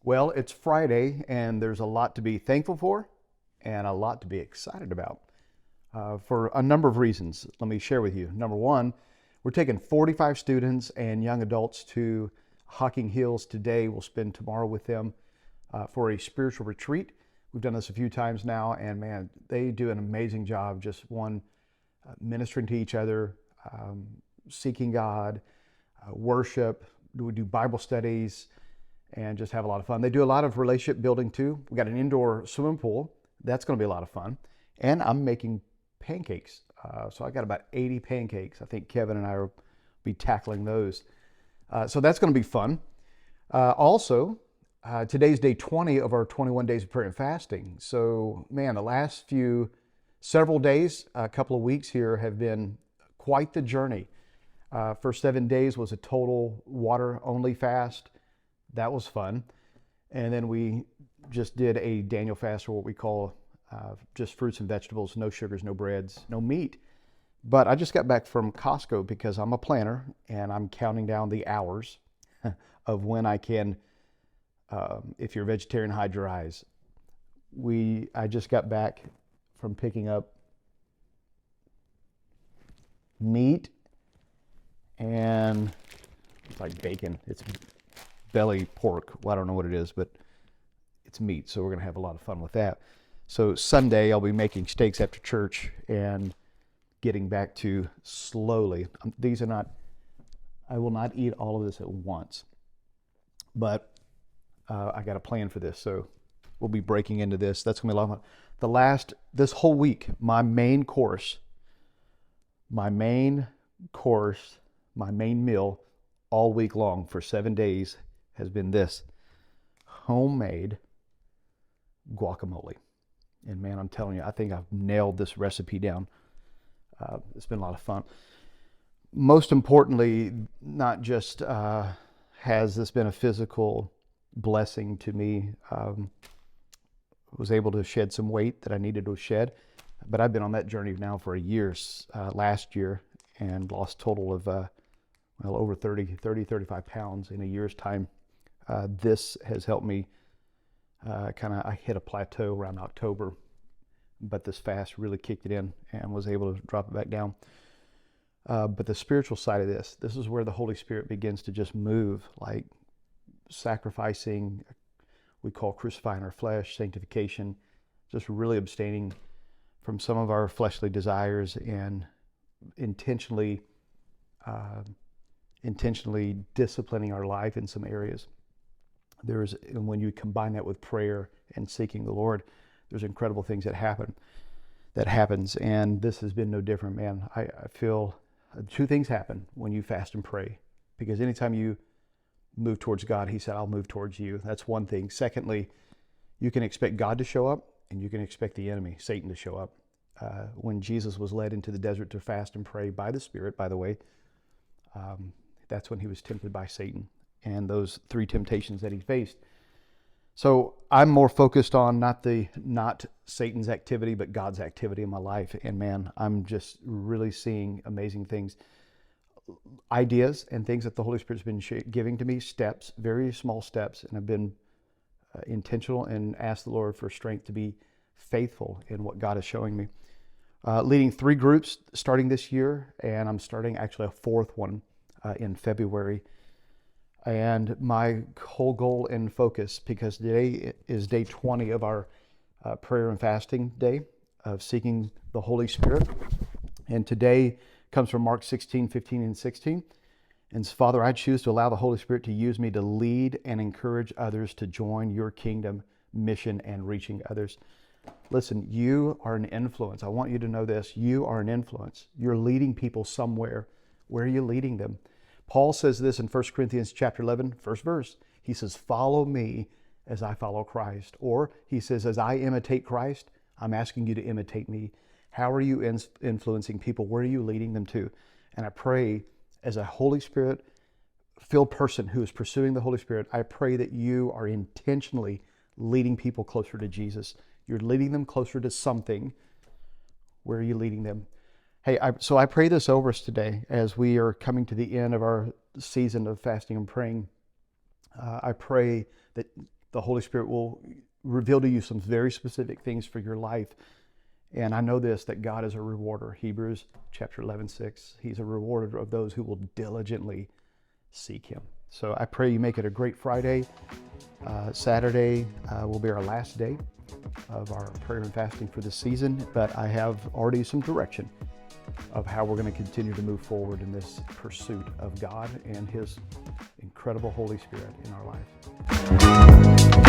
Well, it's Friday, and there's a lot to be thankful for and a lot to be excited about for a number of reasons. Let me share with you. Number one, we're taking 45 students and young adults to Hocking Hills today. We'll spend tomorrow with them for a spiritual retreat. We've done this a few times now, and man, they do an amazing job. Just ministering to each other, seeking God, worship. We do Bible studies and just have a lot of fun. They do a lot of relationship building too. We got an indoor swimming pool. That's going to be a lot of fun. And I'm making pancakes. So I got about 80 pancakes. I think Kevin and I will be tackling those. So that's going to be fun. Also, today's day 20 of our 21 days of prayer and fasting. So man, the last several days, a couple of weeks here have been quite the journey. First 7 days was a total water only fast. That was fun. And then we just did a Daniel fast, or what we call just fruits and vegetables, no sugars, no breads, no meat. But I just got back from Costco because I'm a planner and I'm counting down the hours of when I can, if you're a vegetarian, hide your eyes. I just got back from picking up meat, and it's like bacon. It's belly pork. Well, I don't know what it is, but it's meat. So we're going to have a lot of fun with that. So Sunday, I'll be making steaks after church and getting back to slowly. I will not eat all of this at once, but I got a plan for this. So we'll be breaking into this. That's going to be a lot of fun. This whole week, my main meal all week long for 7 days has been this homemade guacamole. And man, I'm telling you, I think I've nailed this recipe down. It's been a lot of fun. Most importantly, not just has this been a physical blessing to me, was able to shed some weight that I needed to shed, but I've been on that journey now for a year, last year, and lost total of over 35 pounds in a year's time. This has helped me I hit a plateau around October, but this fast really kicked it in and was able to drop it back down. But the spiritual side of this is where the Holy Spirit begins to just move, like sacrificing, we call crucifying our flesh, sanctification, just really abstaining from some of our fleshly desires and intentionally disciplining our life in some areas. And when you combine that with prayer and seeking the Lord, there's incredible things that happens. And this has been no different, man. I feel two things happen when you fast and pray, because anytime you move towards God, he said, I'll move towards you. That's one thing. Secondly, you can expect God to show up, and you can expect the enemy, Satan, to show up. When Jesus was led into the desert to fast and pray by the Spirit, by the way, that's when he was tempted by Satan and those three temptations that he faced. So I'm more focused on not Satan's activity, but God's activity in my life. And man, I'm just really seeing amazing things, ideas and things that the Holy Spirit's been giving to me, steps, very small steps. And I've been intentional and asked the Lord for strength to be faithful in what God is showing me. Leading 3 groups starting this year, and I'm starting actually a 4th one in February. And my whole goal and focus, because today is day 20 of our prayer and fasting day of seeking the Holy Spirit. And today comes from Mark 16, 15, and 16. And Father, I choose to allow the Holy Spirit to use me to lead and encourage others to join your kingdom mission and reaching others. Listen, you are an influence. I want you to know this. You are an influence. You're leading people somewhere. Where are you leading them? Paul says this in 1 Corinthians chapter 11, first verse. He says, follow me as I follow Christ. Or he says, as I imitate Christ, I'm asking you to imitate me. How are you influencing people? Where are you leading them to? And I pray as a Holy Spirit filled person who is pursuing the Holy Spirit, I pray that you are intentionally leading people closer to Jesus. You're leading them closer to something. Where are you leading them? Hey, so I pray this over us today as we are coming to the end of our season of fasting and praying. I pray that the Holy Spirit will reveal to you some very specific things for your life. And I know this, that God is a rewarder. Hebrews chapter 11:6. He's a rewarder of those who will diligently seek him. So I pray you make it a great Friday. Saturday will be our last day of our prayer and fasting for this season, but I have already some direction of how we're going to continue to move forward in this pursuit of God and his incredible Holy Spirit in our life.